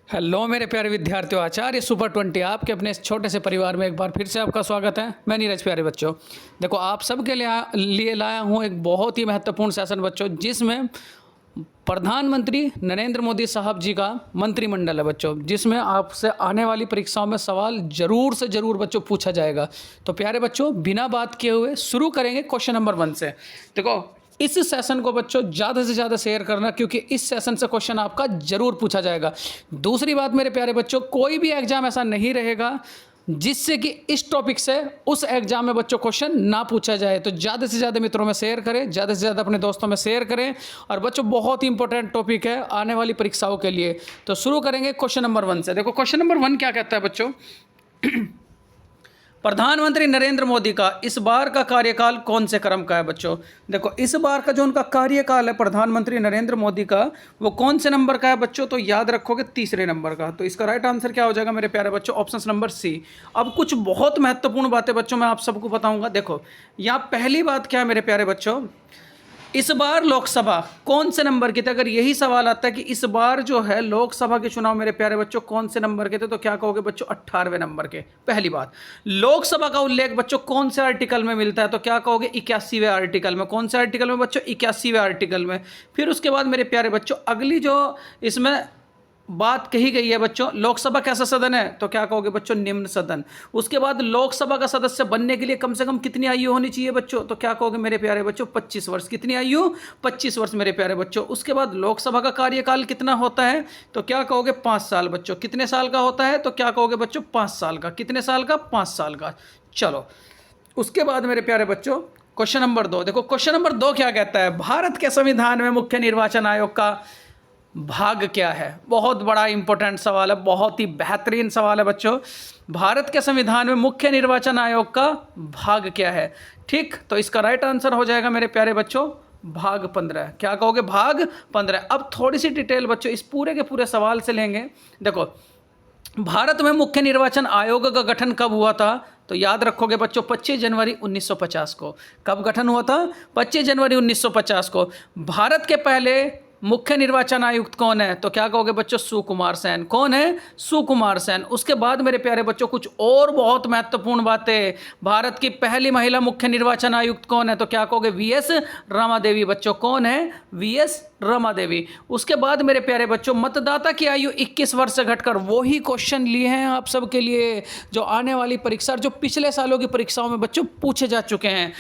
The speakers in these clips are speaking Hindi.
हेलो मेरे प्यारे विद्यार्थियों, आचार्य सुपर 20 आपके अपने इस छोटे से परिवार में एक बार फिर से आपका स्वागत है। मैं नीरज। प्यारे बच्चों, देखो आप सबके लिए लाया हूँ एक बहुत ही महत्वपूर्ण सेशन बच्चों, जिसमें प्रधानमंत्री नरेंद्र मोदी साहब जी का मंत्रिमंडल है बच्चों, जिसमें आपसे आने वाली परीक्षाओं में सवाल जरूर से जरूर बच्चों पूछा जाएगा। तो प्यारे बच्चों, बिना बात किए हुए शुरू करेंगे क्वेश्चन नंबर 1 से। देखो इस सेशन को बच्चों ज़्यादा से ज़्यादा शेयर करना, क्योंकि इस सेशन से क्वेश्चन आपका जरूर पूछा जाएगा। दूसरी बात मेरे प्यारे बच्चों, कोई भी एग्जाम ऐसा नहीं रहेगा जिससे कि इस टॉपिक से उस एग्जाम में बच्चों क्वेश्चन ना पूछा जाए। तो ज़्यादा से ज़्यादा मित्रों में शेयर करें, ज़्यादा से ज़्यादा अपने दोस्तों में शेयर करें। और बच्चों बहुत ही इंपॉर्टेंट टॉपिक है आने वाली परीक्षाओं के लिए। तो शुरू करेंगे क्वेश्चन नंबर 1 से। देखो क्वेश्चन नंबर 1 क्या कहता है बच्चों। प्रधानमंत्री नरेंद्र मोदी का इस बार का कार्यकाल कौन से क्रम का है बच्चों। देखो इस बार का जो उनका कार्यकाल है प्रधानमंत्री नरेंद्र मोदी का, वो कौन से नंबर का है बच्चों। तो याद रखोगे तीसरे नंबर का। तो इसका राइट आंसर क्या हो जाएगा मेरे प्यारे बच्चों, ऑप्शन नंबर सी। अब कुछ बहुत महत्वपूर्ण बातें बच्चों मैं आप सबको बताऊंगा। देखो यहाँ पहली बात क्या है मेरे प्यारे बच्चों, इस बार लोकसभा कौन से नंबर की थी। अगर यही सवाल आता है कि इस बार जो है लोकसभा के चुनाव मेरे प्यारे बच्चों कौन से नंबर के थे, तो क्या कहोगे बच्चों 18वें नंबर के। पहली बात, लोकसभा का उल्लेख बच्चों कौन से आर्टिकल में मिलता है, तो क्या कहोगे 81वें आर्टिकल में। कौन से आर्टिकल में बच्चों, 81वें आर्टिकल में। फिर उसके बाद मेरे प्यारे बच्चों अगली जो इसमें बात कही गई है बच्चों, लोकसभा कैसा सदन है, तो क्या कहोगे बच्चों निम्न सदन। उसके बाद लोकसभा का सदस्य बनने के लिए कम से कम कितनी आयु होनी चाहिए बच्चों, तो क्या कहोगे मेरे प्यारे बच्चों 25 वर्ष। कितनी आयु, 25 वर्ष मेरे प्यारे बच्चों। उसके बाद लोकसभा का कार्यकाल कितना होता है, तो क्या कहोगे 5 साल बच्चों। कितने साल का होता है, तो क्या कहोगे बच्चों 5 साल का। कितने साल का, 5 साल का। चलो उसके बाद मेरे प्यारे बच्चों क्वेश्चन नंबर 2। देखो क्वेश्चन नंबर 2 क्या कहता है, भारत के संविधान में मुख्य निर्वाचन आयोग का भाग क्या है। बहुत बड़ा इंपॉर्टेंट सवाल है, बहुत ही बेहतरीन सवाल है बच्चों। भारत के संविधान में मुख्य निर्वाचन आयोग का भाग क्या है। ठीक, तो इसका राइट आंसर हो जाएगा मेरे प्यारे बच्चों भाग 15। क्या कहोगे, भाग 15। अब थोड़ी सी डिटेल बच्चों इस पूरे के पूरे सवाल से लेंगे। देखो भारत में मुख्य निर्वाचन आयोग का गठन कब हुआ था, तो याद रखोगे बच्चों 25 जनवरी 1950 को। कब गठन हुआ था, 25 जनवरी 1950 को। भारत के पहले मुख्य निर्वाचन आयुक्त कौन है, तो क्या कहोगे बच्चों सुकुमार सेन। कौन है, सुकुमार सेन। उसके बाद मेरे प्यारे बच्चों कुछ और बहुत महत्वपूर्ण बातें, भारत की पहली महिला मुख्य निर्वाचन आयुक्त कौन है, तो क्या कहोगे वीएस रमा देवी बच्चों। कौन है, वीएस रमा देवी। उसके बाद मेरे प्यारे बच्चों मतदाता की आयु 21 वर्ष से घटकर, वही क्वेश्चन लिए हैं आप सबके लिए जो आने वाली परीक्षा, जो पिछले सालों की परीक्षाओं में बच्चों पूछे जा चुके हैं।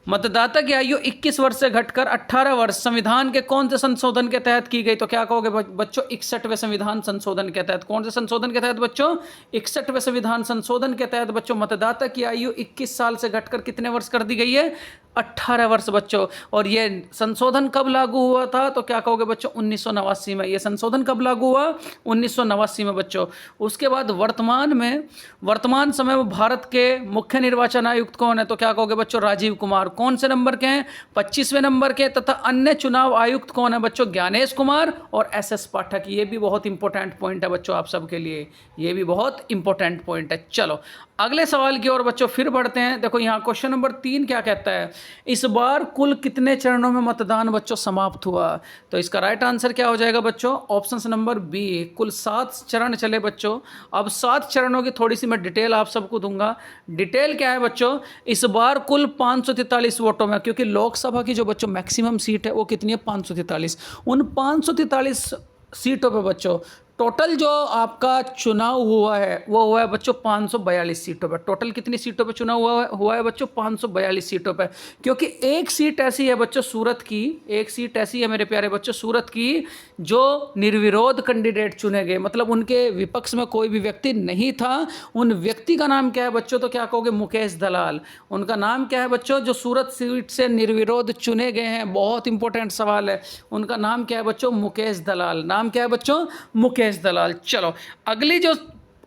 मतदाता की आयु 21 वर्ष से घटकर 18 वर्ष संविधान के कौन से संशोधन के तहत की गई, तो क्या कहोगे बच्चों 61वें संविधान संशोधन के तहत। कौन से संशोधन के तहत बच्चों, 61वें संविधान संशोधन के तहत बच्चों मतदाता की आयु 21 साल से घटकर कितने वर्ष कर दी गई है, 18 वर्ष बच्चों। और ये संशोधन कब लागू हुआ था, तो क्या कहोगे बच्चों 1989 में। ये संशोधन कब लागू हुआ, 1989 में बच्चों। उसके बाद वर्तमान समय में भारत के मुख्य निर्वाचन आयुक्त कौन है, तो क्या कहोगे बच्चों राजीव कुमार। कौन से नंबर के हैं, 25वें नंबर के। तथा अन्य चुनाव आयुक्त कौन है बच्चों, ज्ञानेश कुमार और एसएस पाठक। ये भी बहुत इंपॉर्टेंट पॉइंट है बच्चों आप सबके लिए, ये भी बहुत इंपॉर्टेंट पॉइंट है। चलो अगले सवाल की ओर बच्चों फिर बढ़ते हैं। देखो यहाँ क्वेश्चन नंबर 3 क्या कहता है, इस बार कुल कितने चरणों में मतदान बच्चों समाप्त हुआ, तो इसका राइट आंसर क्या हो जाएगा बच्चों, ऑप्शन नंबर बी। कुल 7 चरण चले बच्चों। अब 7 चरणों की थोड़ी सी मैं डिटेल आप सबको दूंगा। डिटेल क्या है बच्चों, इस बार कुल 543 वोटों में, क्योंकि लोकसभा की जो बच्चों मैक्सिमम सीट है वो कितनी है 543, उन 543 सीटों पे बच्चों टोटल जो आपका चुनाव हुआ है वो हुआ है बच्चों 542 सीटों पर। टोटल कितनी सीटों पे चुनाव हुआ है बच्चों, 542 सीटों पे। क्योंकि एक सीट ऐसी है बच्चों सूरत की, एक सीट ऐसी है मेरे प्यारे बच्चों सूरत की जो निर्विरोध कैंडिडेट चुने गए, मतलब उनके विपक्ष में कोई भी व्यक्ति नहीं था। उन व्यक्ति का नाम क्या है बच्चों, तो क्या कहोगे मुकेश दलाल। उनका नाम क्या है बच्चों जो सूरत सीट से निर्विरोध चुने गए हैं, बहुत इंपॉर्टेंट सवाल है। उनका नाम क्या है बच्चों, मुकेश दलाल। नाम क्या है बच्चों, मुकेश दलाल। चलो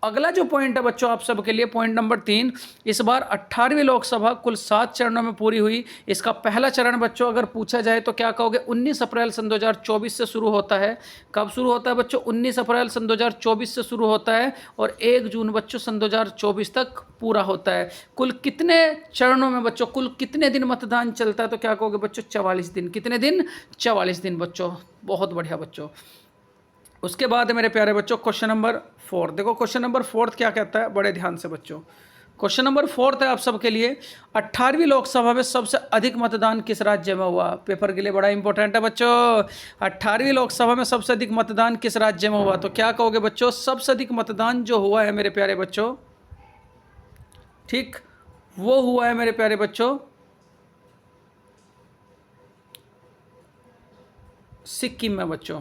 अगला जो पॉइंट है बच्चों आप सबके लिए, पॉइंट नंबर 3। इस बार 18वीं लोकसभा कुल 7 चरणों में पूरी हुई। इसका पहला चरण बच्चों अगर पूछा जाए तो क्या कहोगे 19 अप्रैल सन 2024 से शुरू होता है। कब शुरू होता है बच्चों, 19 अप्रैल सन 2024 से शुरू होता है और 1 जून बच्चों सन 2024 तक पूरा होता है। कुल कितने चरणों में बच्चों, कुल कितने दिन मतदान चलता है, तो क्या कहोगे बच्चों 44 दिन। कितने दिन, 44 दिन बच्चों। बहुत बढ़िया बच्चों। उसके बाद मेरे प्यारे बच्चों क्वेश्चन नंबर 4। देखो क्वेश्चन नंबर 4 क्या कहता है, बड़े ध्यान से बच्चों। क्वेश्चन नंबर 4 है आप सबके लिए, 18वीं लोकसभा में सबसे अधिक मतदान किस राज्य में हुआ। पेपर के लिए बड़ा इंपॉर्टेंट है बच्चों। 18वीं लोकसभा में सबसे अधिक मतदान किस राज्य में हुआ, तो क्या कहोगे बच्चों, सबसे अधिक मतदान जो हुआ है मेरे प्यारे बच्चों, ठीक, वो हुआ है मेरे प्यारे बच्चों सिक्किम में बच्चों।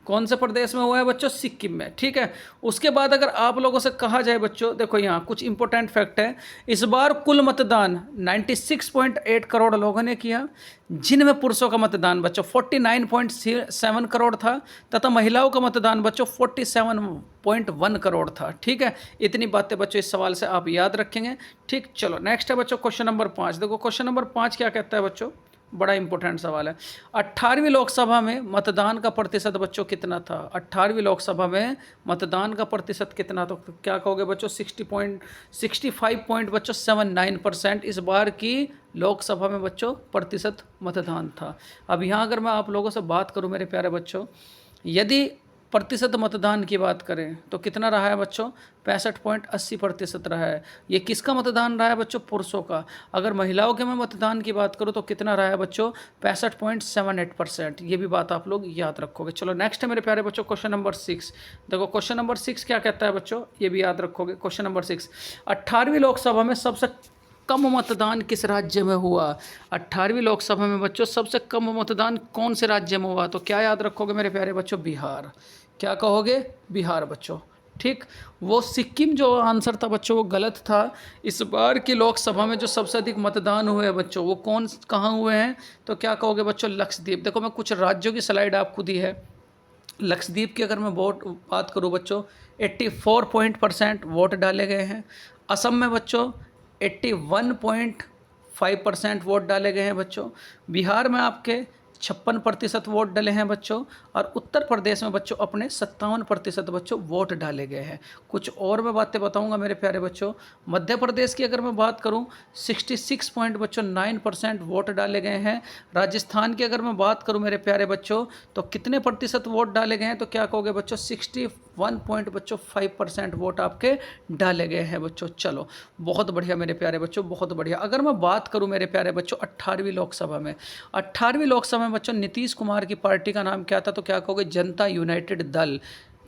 कौन से प्रदेश में हुआ है बच्चों, सिक्किम में, ठीक है। उसके बाद अगर आप लोगों से कहा जाए बच्चों, देखो यहाँ कुछ इंपॉर्टेंट फैक्ट है। इस बार कुल मतदान 96.8 करोड़ लोगों ने किया, जिनमें पुरुषों का मतदान बच्चों 49.7 करोड़ था तथा महिलाओं का मतदान बच्चों 47.1 करोड़ था, ठीक है। इतनी बातें बच्चों इस सवाल से आप याद रखेंगे, ठीक। चलो नेक्स्ट है बच्चों क्वेश्चन नंबर 5। देखो क्वेश्चन नंबर 5 क्या कहता है बच्चों, बड़ा इंपॉर्टेंट सवाल है। 18वीं लोकसभा में मतदान का प्रतिशत बच्चों कितना था। 18वीं लोकसभा में मतदान का प्रतिशत कितना, तो क्या कहोगे बच्चों, 65.79% इस बार की लोकसभा में बच्चों प्रतिशत मतदान था। अब यहाँ अगर मैं आप लोगों से बात करूँ मेरे प्यारे बच्चों, यदि प्रतिशत मतदान की बात करें तो कितना रहा है बच्चों, 65.80% रहा है। ये किसका मतदान रहा है बच्चों, पुरुषों का। अगर महिलाओं के मैं मतदान की बात करूं तो कितना रहा है बच्चों, 65.78%। ये भी बात आप लोग याद रखोगे। चलो नेक्स्ट है मेरे प्यारे बच्चों क्वेश्चन नंबर 6। देखो क्वेश्चन नंबर 6 क्या कहता है बच्चों, ये भी याद रखोगे। क्वेश्चन नंबर 6, 18वीं लोकसभा में सबसे कम मतदान किस राज्य में हुआ। 18वीं लोकसभा में बच्चों सबसे कम मतदान कौन से राज्य में हुआ, तो क्या याद रखोगे मेरे प्यारे बच्चों, बिहार। क्या कहोगे, बिहार बच्चों, ठीक। वो सिक्किम जो आंसर था बच्चों वो गलत था। इस बार की लोकसभा में जो सबसे अधिक मतदान हुए हैं बच्चों वो कौन कहाँ हुए हैं, तो क्या कहोगे बच्चों, लक्षद्वीप। देखो मैं कुछ राज्यों की स्लाइड आपको दी है। लक्षद्वीप की अगर मैं बात करूँ बच्चों 84% वोट डाले गए हैं। असम में बच्चों 81.5% वोट डाले गए हैं बच्चों। बिहार में आपके 56% वोट डाले हैं बच्चों। और उत्तर प्रदेश में बच्चों अपने 57% बच्चों वोट डाले गए हैं। कुछ और मैं बातें बताऊंगा मेरे प्यारे बच्चों। मध्य प्रदेश की अगर मैं बात करूं 66.9% वोट डाले गए हैं। राजस्थान की अगर मैं बात करूं मेरे प्यारे बच्चों तो कितने प्रतिशत वोट डाले गए हैं, तो क्या कहोगे बच्चों, 61.5% वोट आपके डाले गए हैं बच्चों। चलो बहुत बढ़िया मेरे प्यारे बच्चों, बहुत बढ़िया। अगर मैं बात करूं मेरे प्यारे बच्चों 18वीं लोकसभा में, 18वीं लोकसभा में बच्चों नीतीश कुमार की पार्टी का नाम क्या था, तो क्या कहोगे, जनता यूनाइटेड दल।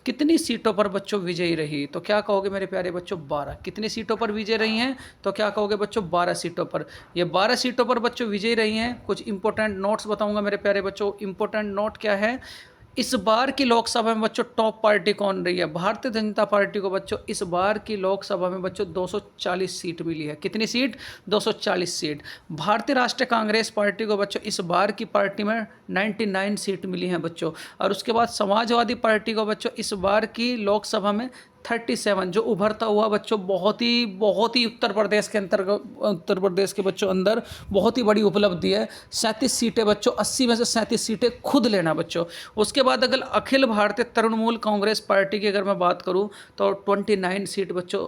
कितनी सीटों पर बच्चों विजयी रही, तो क्या कहोगे मेरे प्यारे बच्चों, 12। कितनी सीटों पर विजयी रही हैं, तो क्या कहोगे बच्चों, 12 सीटों पर। ये 12 सीटों पर बच्चों विजयी रही हैं। कुछ इंपॉर्टेंट नोट्स बताऊंगा मेरे प्यारे बच्चों। इंपॉर्टेंट नोट क्या है, इस बार की लोकसभा में बच्चों टॉप पार्टी कौन रही है, भारतीय जनता पार्टी को बच्चों इस बार की लोकसभा में बच्चों 240 सीट मिली है। कितनी सीट, 240 सीट। भारतीय राष्ट्रीय कांग्रेस पार्टी को बच्चों इस बार की पार्टी में 99 सीट मिली हैं बच्चों। और उसके बाद समाजवादी पार्टी को बच्चों इस बार की लोकसभा में 37, जो उभरता हुआ बच्चों बहुत ही उत्तर प्रदेश के अंतर्गत, उत्तर प्रदेश के बच्चों अंदर बहुत ही बड़ी उपलब्धि है। 37 सीटें बच्चों, 80 में से 37 सीटें खुद लेना बच्चों। उसके बाद अगर अखिल भारतीय तृणमूल कांग्रेस पार्टी की अगर मैं बात करूं तो 29 सीट बच्चों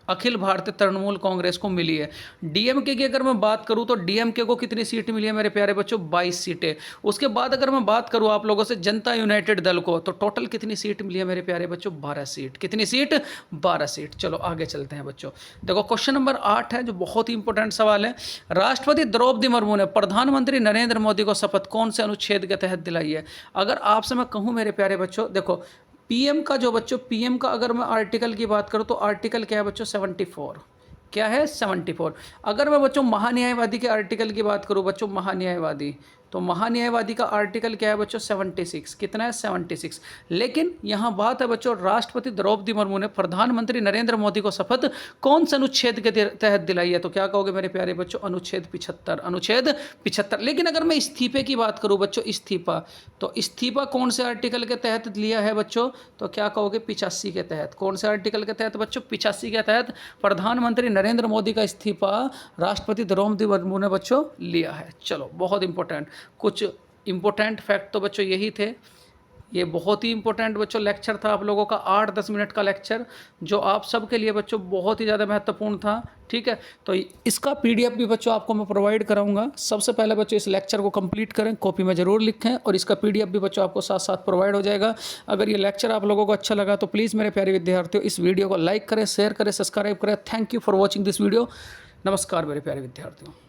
अखिल भारतीय तृणमूल कांग्रेस को मिली है। डीएमके की अगर मैं बात करूं तो डीएमके को कितनी सीट मिली है मेरे प्यारे बच्चों, 22 सीटें। उसके बाद अगर मैं बात करूं आप लोगों से जनता यूनाइटेड दल को, तो टोटल कितनी सीट मिली है मेरे प्यारे बच्चों, 12 सीट। कितनी सीट, 12 सीट। चलो आगे चलते हैं बच्चों। देखो क्वेश्चन नंबर 8 है जो बहुत ही इंपॉर्टेंट सवाल है। राष्ट्रपति द्रौपदी मुर्मू ने प्रधानमंत्री नरेंद्र मोदी को शपथ कौन से अनुच्छेद के तहत दिलाई है। अगर आपसे मैं कहूँ मेरे प्यारे बच्चों, देखो पीएम का जो बच्चों, पीएम का अगर मैं आर्टिकल की बात करूं तो आर्टिकल क्या है बच्चों, 74। क्या है, 74। अगर मैं बच्चों महान्यायवादी के आर्टिकल की बात करूं बच्चों, महान्यायवादी, तो महान्यायवादी का आर्टिकल क्या है बच्चों, 76। कितना है, 76। लेकिन यहाँ बात है बच्चों, राष्ट्रपति द्रौपदी मुर्मू ने प्रधानमंत्री नरेंद्र मोदी को शपथ कौन से अनुच्छेद के तहत दिलाई है, तो क्या कहोगे मेरे प्यारे बच्चों, अनुच्छेद 75। अनुच्छेद 75। लेकिन अगर मैं इस्तीफे की बात करूँ बच्चों, इस्तीफा, तो इस्तीफा कौन से आर्टिकल के तहत लिया है बच्चों, तो क्या कहोगे, 85 के तहत। कौन से आर्टिकल के तहत बच्चों, 85 के तहत प्रधानमंत्री नरेंद्र मोदी का इस्तीफा राष्ट्रपति द्रौपदी मुर्मू ने बच्चों लिया है। चलो बहुत इंपॉर्टेंट, कुछ इंपॉर्टेंट फैक्ट तो बच्चों यही थे। ये बहुत ही इंपॉर्टेंट बच्चों लेक्चर था आप लोगों का, 8-10 मिनट का लेक्चर, जो आप सबके लिए बच्चों बहुत ही ज़्यादा महत्वपूर्ण था। ठीक है, तो इसका पीडीएफ भी बच्चों आपको मैं प्रोवाइड कराऊंगा। सबसे पहले बच्चों इस लेक्चर को कंप्लीट करें, कॉपी में ज़रूर लिखें, और इसका पीडीएफ भी बच्चों आपको साथ साथ प्रोवाइड हो जाएगा। अगर ये लेक्चर आप लोगों को अच्छा लगा तो प्लीज़ मेरे प्यारे विद्यार्थियों इस वीडियो को लाइक करें, शेयर करें, सब्सक्राइब करें। Thank you for watching this video. नमस्कार मेरे प्यारे विद्यार्थियों।